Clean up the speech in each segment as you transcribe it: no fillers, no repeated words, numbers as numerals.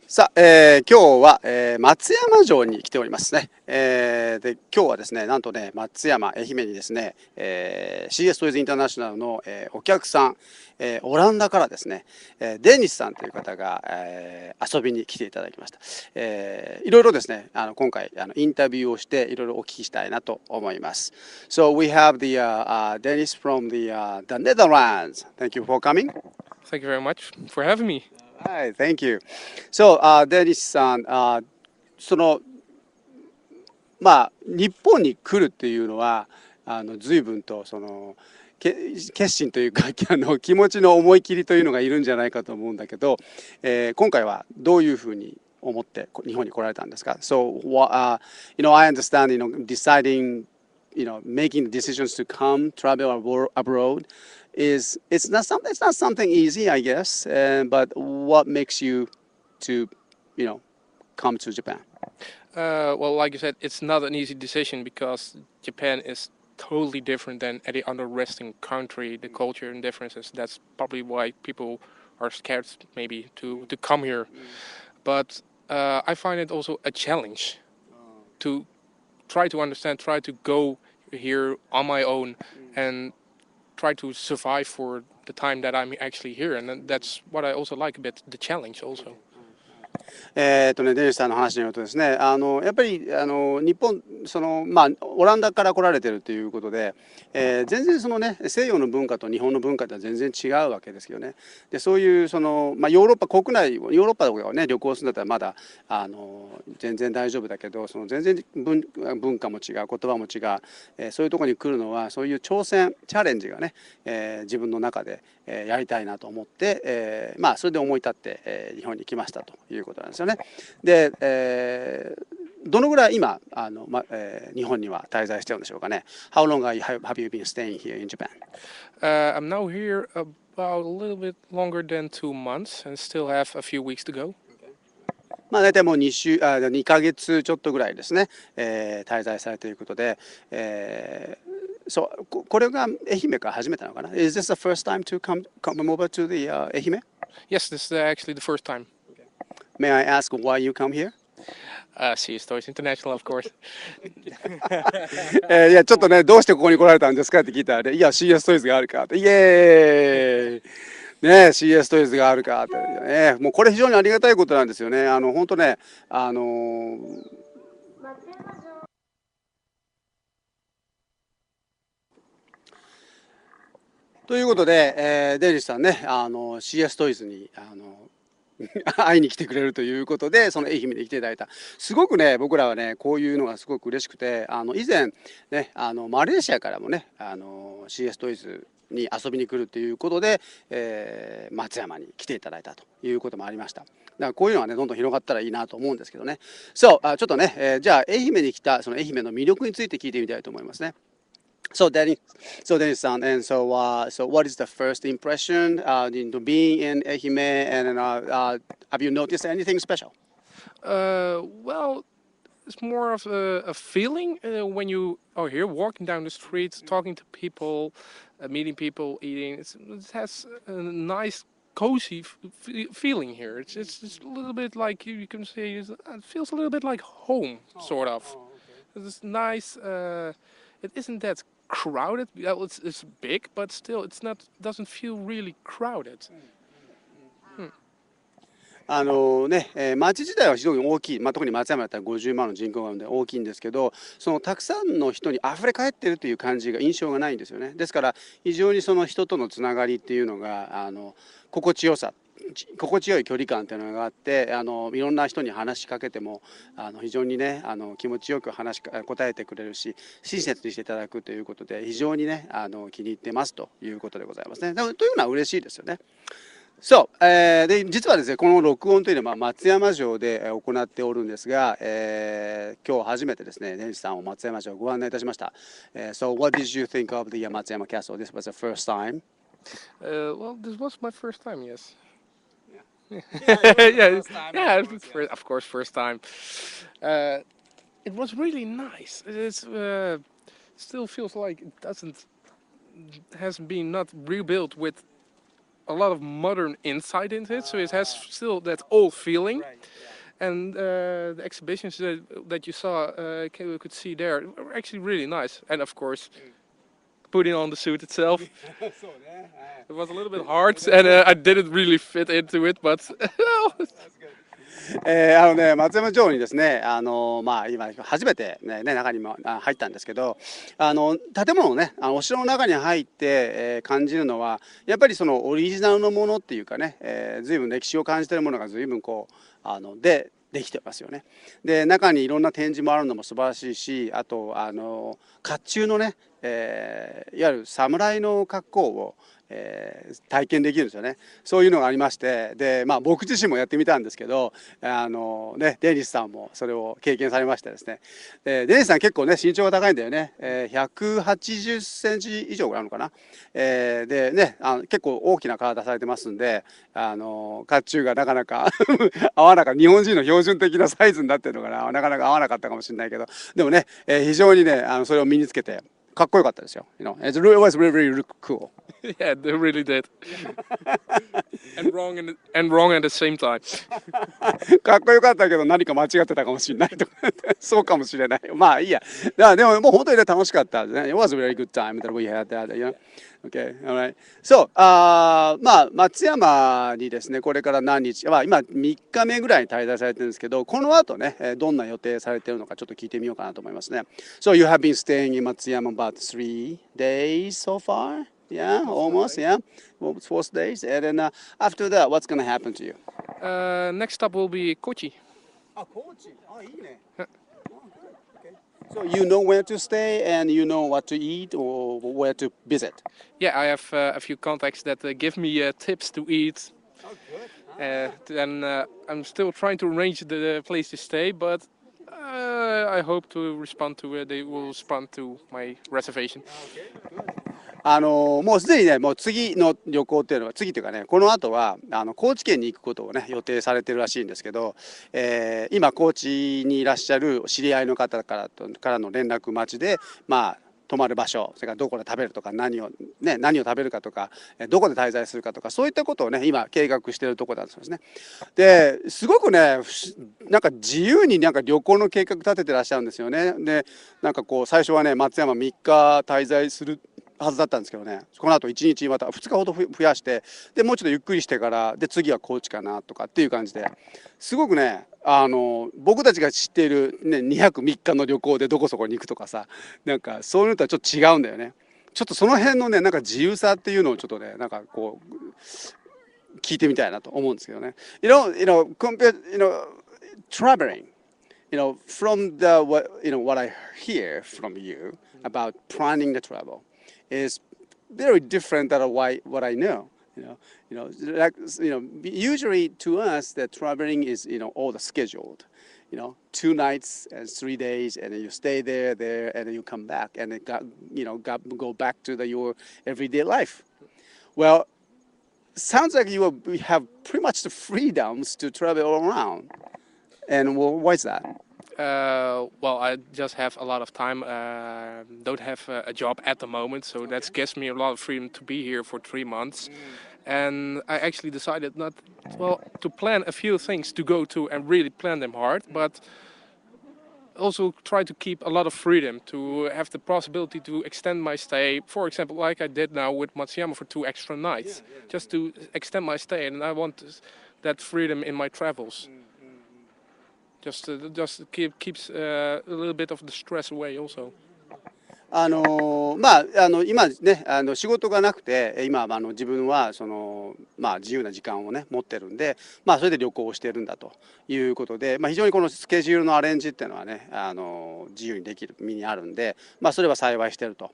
さあ、今日は、松山城に来ておりますね。で今日はですね、なんとね、松山、愛媛にですね、CSTOYS インターナショナルの、お客さん、オランダからですね、デニスさんという方が、遊びに来ていただきました。いろいろですね、今回インタビューをしていろいろお聞きしたいなと思います。So we have the Dennis from the Netherlands. Thank you for coming. Thank you very much for having me. Hi, thank you. So, デニスさん、日本に来るっていうのは、随分と決心というか気持ちの思い切りというのがいるんじゃないかと思うんだけど、今回はどういうふうに思って日本に来られたんですか？ So, I understand, deciding, making decisions to come, travel abroad it's not something easy, I guess. But what makes you to, come to Japan? Well, like you said, it's not an easy decision because Japan is totally different than any other Western country. The culture and differences. That's probably why people are scared, maybe, to come here. But I find it also a challenge to try to understand, try to go here on my own, and try to survive for the time that I'm actually here. And that's what I also like a bit, the challenge also. デニスさんの話によるとですね、やっぱり日本オランダから来られてるということで、全然西洋の文化と日本の文化とは全然違うわけですよね。でそういうヨーロッパ国内、ヨーロッパとかをね旅行するんだったらまだ全然大丈夫だけど、全然文化も違う、言葉も違う、そういうところに来るのはそういう挑戦チャレンジがね、自分の中で、やりたいなと思って、それで思い立って、日本に来ましたということなんですよね。で、どのぐらい今日本には滞在してるんでしょうかね。How long have you been staying here in Japan? I'm now here about a little bit longer than 2 months and still have a few weeks to go. 大体もう2ヶ月ちょっとぐらいですね、滞在されているということで、これが愛媛から初めてなのかな？ Is this the first time to come over to the 愛媛? Yes, this is actually the first time. May I ask why you come here? CSTOYS International, of course. いやちょっとね、どうしてここに来られたんですかって聞いたら、いや CSTOYS があるからって、イエーイね、CSTOYS があるかってね、もうこれ非常にありがたいことなんですよね。本当ね、ということで、デイリーさんね、CSTOYS に会いに来てくれるということで、その愛媛に来ていただいた。すごくね、僕らはね、こういうのがすごく嬉しくて、以前ね、マレーシアからもね、CSTOYS に遊びに来るということで、松山に来ていただいたということもありました。だからこういうのはね、どんどん広がったらいいなと思うんですけどね。そう、ちょっとね、じゃあ愛媛に来たその愛媛の魅力について聞いてみたいと思いますね。So Dennis-san, and so what is the first impression into being in Ehime, and have you noticed anything special? Well, it's more of a feeling when you are here walking down the streets, talking to people, meeting people, eating. It has a nice, cozy feeling here. It's a little bit like you can say it feels a little bit like home, sort of. It's nice. It isn't that crowded. Well, it's big, but still, doesn't feel really crowded. 町自体は非常に大きい、特に松山だったら50万の人口があるので大きいんですけど、そのたくさんの人に溢れ返ってるという感じが印象がないんですよね。ですから非常にその人とのつながりっていうのが心地よい距離感というのがあって、いろんな人に話しかけても非常にね気持ちよく答えてくれるし、親切にしていただくということで非常にね気に入ってますということでございますね。というのは嬉しいですよね。そう、で実はですね、この録音というのは松山城で行っておるんですが、今日初めてですね、デニスさんを松山城をご案内いたしました。So what did you think of the 松山 Castle? This was the first time. Well, this was my first time. Yes. Yeah, of course, first time. It was really nice. It's still feels like it hasn't been not rebuilt with a lot of modern insight into it, so it has still that old feeling. And the exhibitions that you saw, we could see there, were actually really nice. And of course, putting on the suit itself, it was a little bit hard, and I didn't really fit into it, but 松山城にですね、今初めて中にも入ったんですけど、建物のね、お城の中に入って、感じるのはやっぱりそのオリジナルのものっていうかね、随分歴史を感じているものが随分こうできてますよね。で、中にいろんな展示もあるのも素晴らしいし、あと甲冑のね、いわゆる侍の格好を体験できるんですよね。そういうのがありまして、で、僕自身もやってみたんですけど、デニスさんもそれを経験されましてですね。デニスさん結構ね、身長が高いんだよね。180センチ以上あるのかな。でね、結構大きな体されてますんで、甲冑がなかなか合わなかった。日本人の標準的なサイズになってるのかな。なかなか合わなかったかもしれないけど、でもね、非常にね、それを身につけて、かっこよかったですよ。It was really, really cool. yeah, they really did. and wrong at the same time. かっこよかったけど何か間違ってたかもしれないとかそうかもしれない。まあいいや。でももう本当にね楽しかったですね。It was a very good time that we had that, you know. Okay, alright. So, 松山にですね、これから何日、今3日目ぐらいに滞在されてるんですけど、この後ね、どんな予定されてるのかちょっと聞いてみようかなと思いますね。So, you have been staying in 松山 about 3 days so far? Yeah, almost, yeah. Almost 4 days. And then after that, what's going to happen to you? Next stop will be Kochi. Kochi. いいね。So you know where to stay and you know what to eat or where to visit? Yeah, I have a few contacts that give me tips to eat. Oh, good. And I'm still trying to arrange the place to stay, but I hope to respond to they will respond to my reservation. Okay, good. もうすでにね、もう次の旅行っていうのは、次というかね、この後は高知県に行くことをね、予定されてるらしいんですけど、今、高知にいらっしゃる知り合いの方からの連絡待ちで、泊まる場所、それからどこで食べるとか、何を食べるかとか、どこで滞在するかとか、そういったことをね、今、計画しているところなんですね。で、すごくね、なんか自由になんか旅行の計画立ててらっしゃるんですよね。で、なんかこう、最初はね、松山3日滞在するはずだったんですけどね、この後1日また2日ほど増やして、でもうちょっとゆっくりしてからで次は高知かなとかっていう感じですごくね、僕たちが知っている、ね、2泊3日の旅行でどこそこに行くとかさ、なんかそういうのとはちょっと違うんだよね。ちょっとその辺のね、なんか自由さっていうのをちょっとね、なんかこう聞いてみたいなと思うんですけどね。Traveling, from what I hear from you about planning the travel is very different than what I know. Usually to us, the traveling is all the scheduled. 2 nights and 3 days, and then you stay there, and then you come back, and then go back to your everyday life. Well, sounds like you have pretty much the freedoms to travel all around. And why is that? Well, I just have a lot of time. Don't have a job at the moment, so that gives me a lot of freedom to be here for 3 months. And I actually decided to plan a few things to go to and really plan them hard, but also try to keep a lot of freedom to have the possibility to extend my stay. For example, like I did now with Matsuyama for 2 extra nights, just to extend my stay. And I want that freedom in my travels. Just keeps a little bit of the stress away also. 今ね仕事がなくて今自分は自由な時間をね持ってるんでそれで旅行をしてるんだということで非常にこのスケジュールのアレンジっていうのはね自由にできる身にあるんでそれは幸いしてると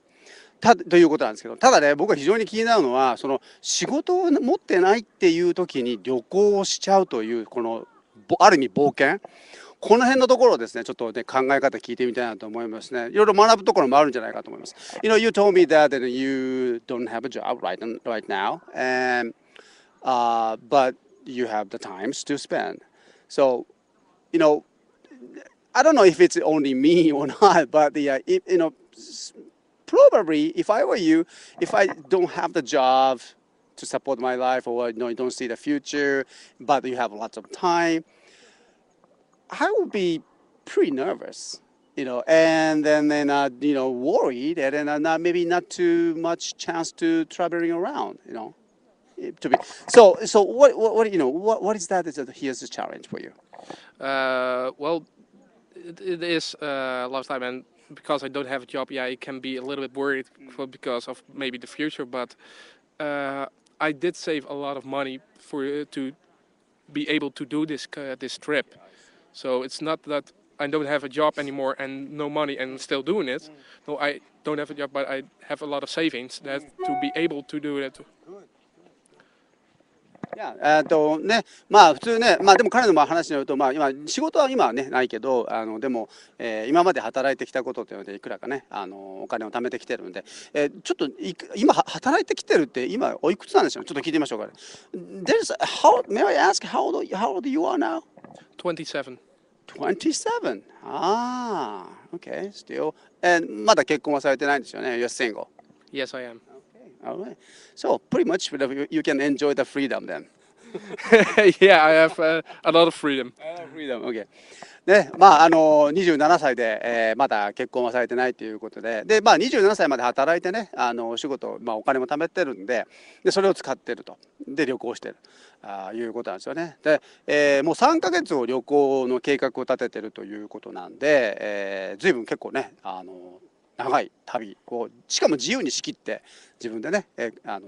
いうことなんですけどただね僕は非常に気になるのは仕事を持ってないっていう時に旅行をしちゃうというこのある意味冒険この辺のところをですね、ちょっとね、考え方聞いてみたいなと思いますね。いろいろ学ぶところもあるんじゃないかと思います。You told me that you don't have a job right now, and but you have the times to spend. So, I don't know if it's only me or not, but probably if I were you, if I don't have the job to support my life, or you don't see the future, but you have lots of time. I would be pretty nervous, and then worried, and then maybe not too much chance to traveling around, to be so what is that? Here's the challenge for you. Well, it is a lot of time, and because I don't have a job, yeah, I can be a little bit worried because of maybe the future. But I did save a lot of money to be able to do this trip. So it's not that I don't have a job anymore and no money and still doing it. No, I don't have a job, but I have a lot of savings that to be able to do it. いやね、まあ普通ね、でも彼の話によると、今仕事は今はねないけど、でも、今まで働いてきたことっていうのでいくらかね、お金を貯めてきてるんで、ちょっと今働いてきてるって今おいくつなんでしょう。ちょっと聞いてみましょうかね。May I ask how old you are now? 27. 27. Okay, still. まだ結婚はされてないんですよね。You're single. Yes, I am. All right. So pretty much you can enjoy the freedom then. Yeah, I have a lot of freedom. Freedom. Okay. ね、27歳で、まだ結婚はされてないということで、27歳まで働いてね、お仕事、お金も貯めてるんで、それを使ってると。で、旅行してる。いうことなんですよね。で、もう3ヶ月を旅行の計画を立ててるということなんで、随分結構ね、長い旅をしかも自由に仕切って自分でね、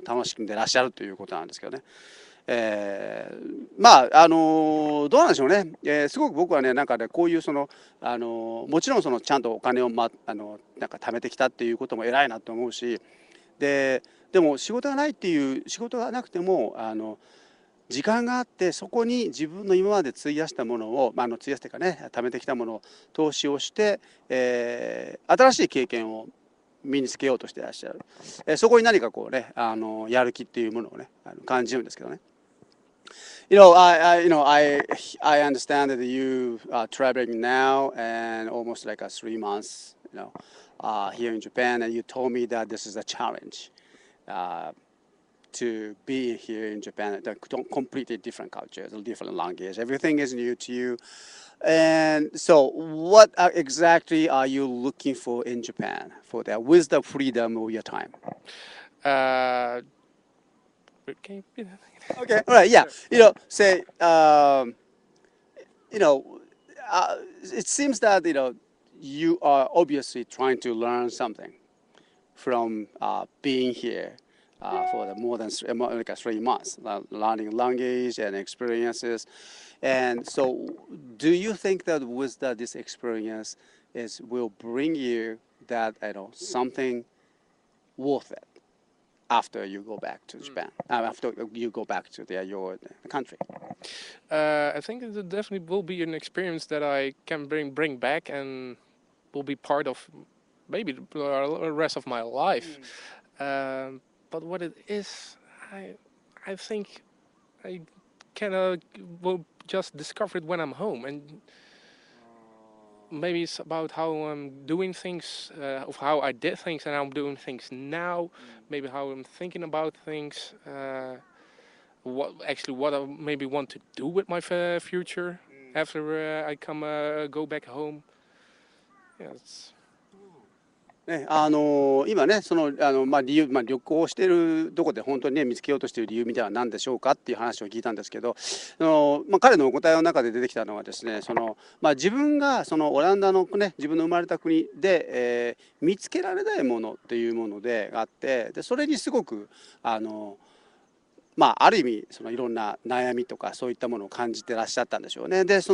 楽しんでらっしゃるということなんですけどね。どうなんでしょうね。すごく僕はね、なんかね、こういうもちろんちゃんとお金をなんか貯めてきたっていうことも偉いなと思うし、でも仕事がないっていう仕事がなくても時間があってそこに自分の今まで費やしたものを、費やしてかね、貯めてきたものを投資をして、新しい経験を身につけようとしていらっしゃる。そこに何かこうね、やる気っていうものをね、感じるんですけどね。I understand that you are traveling now and almost like 3 months, here in Japan, and you told me that this is a challenge. To be here in Japan, completely different cultures, different language, everything is new to you. And so, what exactly are you looking for in Japan for that, with the freedom of your time? Can you repeat that? Okay, all right, yeah. Say, it seems that you are obviously trying to learn something from being here. For more than 3 months, learning language and experiences. And so, do you think that with this experience will bring you that something worth it after you go back to Japan, after you go back to your country? I think it definitely will be an experience that I can bring back and will be part of maybe the rest of my life. But what it is, I think I will just discover it when I'm home, and maybe it's about how I'm doing things, of how I did things, and how I'm doing things now. Maybe how I'm thinking about things. What I maybe want to do with my future after I go back home. Yeah, it's... ね、今ね理由、旅行しているとこで本当にね見つけようとしている理由みたいなのは何でしょうかっていう話を聞いたんですけど、彼のお答えの中で出てきたのはですね、自分がオランダのね自分の生まれた国で、見つけられないものっていうものであって、でそれにすごくある意味いろんな悩みとかそういったものを感じてらっしゃったんでしょうね。で自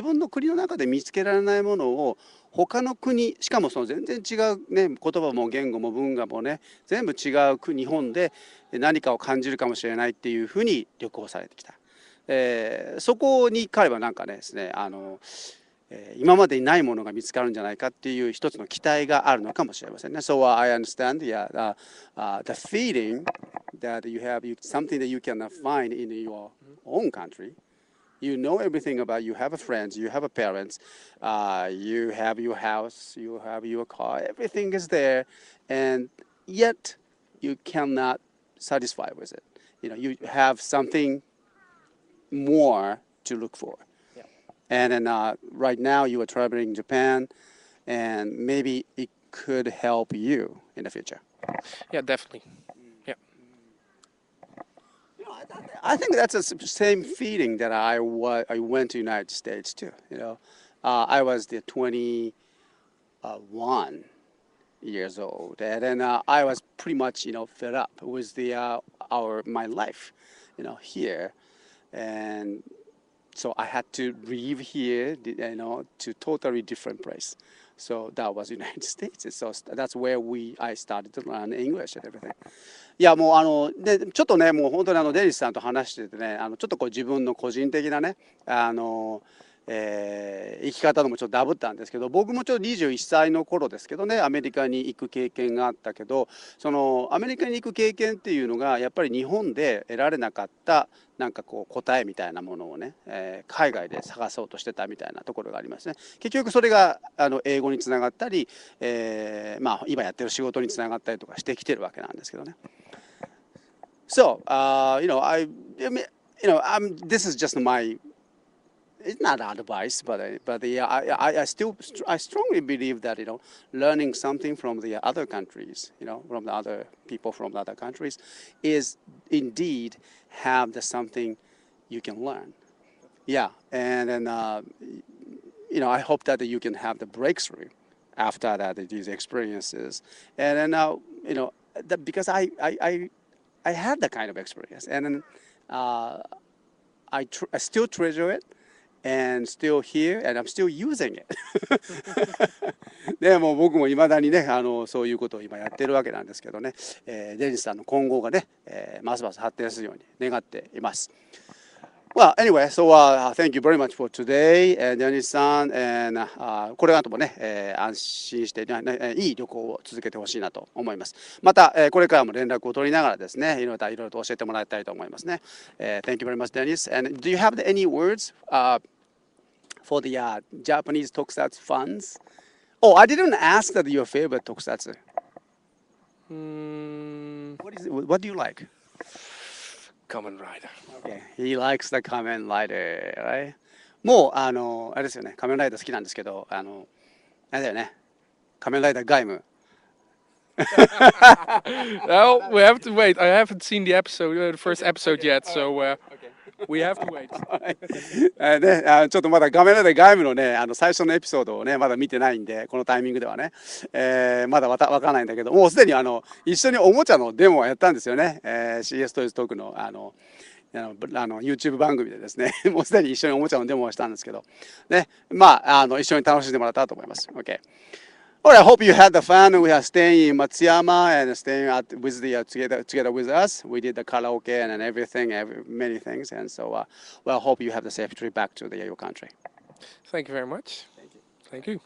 分の国の中で見つけられないものを他の国、しかも全然違う、ね、言葉も言語も文化もね全部違う日本で何かを感じるかもしれないっていうふうに旅行されてきた。そこに彼はなんかねですね今までにないものが見つかるんじゃないかっていう一つの期待があるのかもしれませんね。So I understand, yeah, the feeling that you have something that you cannot find in your own country. You know everything about you have friends, you have parents, you have your house, you have your car, everything is there, and yet you cannot satisfied with it. You have something more to look for. Yeah. And then right now you are traveling Japan, and maybe it could help you in the future. Yeah, definitely. Yeah. I think that's the same feeling that I went to United States too. I was the 21 years old, and then I was pretty much fed up with my life, here, and so I had to leave here, to totally different place. So that was United States. So that's where I started to learn English and everything. いやもうでちょっとねもう本当にデニスさんと話しててねちょっとこう自分の個人的なね生き方のもちょっとダブったんですけど、僕もちょっと21歳の頃ですけどねアメリカに行く経験があったけど、そのアメリカに行く経験っていうのがやっぱり日本で得られなかったなんかこう答えみたいなものをね、海外で探そうとしてたみたいなところがありますね。結局それが英語につながったり、まあ今やってる仕事につながったりとかしてきてるわけなんですけどね。So, this is just it's not advice, but I strongly believe that learning something from the other countries, from the other people from the other countries, is indeed something you can learn. Yeah, and then I hope that you can have the breakthrough after that these experiences, and then because I had that kind of experience, and then I still treasure it. And still here, and I'm still using it. でもう僕もいまだにねそういうことを今やってるわけなんですけどね、デニスさんの今後がね、ますます発展するように願っています。Well, anyway, so thank you very much for today, デニスさん、これからもね、安心して、いい旅行を続けてほしいなと思います。また、これからも連絡を取りながらですね、いろいろと教えてもらいたいと思いますね。Thank you very much, Dennis. And do you have any words for the Japanese Tokusatsu fans? Oh, I didn't ask that your favorite Tokusatsu. What do you like? Kamen Rider. Okay, he likes the Kamen Rider, right? もうあれですよね、仮面ライダー好きなんですけど、あれだよね、仮面ライダーガイム。Well, we have to wait. I haven't seen the first episode yet, so we have to wait. ちょっとまだ仮面ライダーガイムのね、最初のエピソードをね、まだ見てないんで、このタイミングではね、まだわからないんだけど、もうすでに一緒におもちゃのデモをやったんですよね。CSTOYS トークのYouTube 番組でですね、もうすでに一緒におもちゃのデモをしたんですけど、ね、まあ一緒に楽しんでもらったらと思います。Okay. All right, I hope you had the fun. We are staying in Matsuyama and staying together with us. We did the karaoke and everything, many things, and so well, I hope you have the safe trip back to your country. Thank you very much. Thank you. Thank you.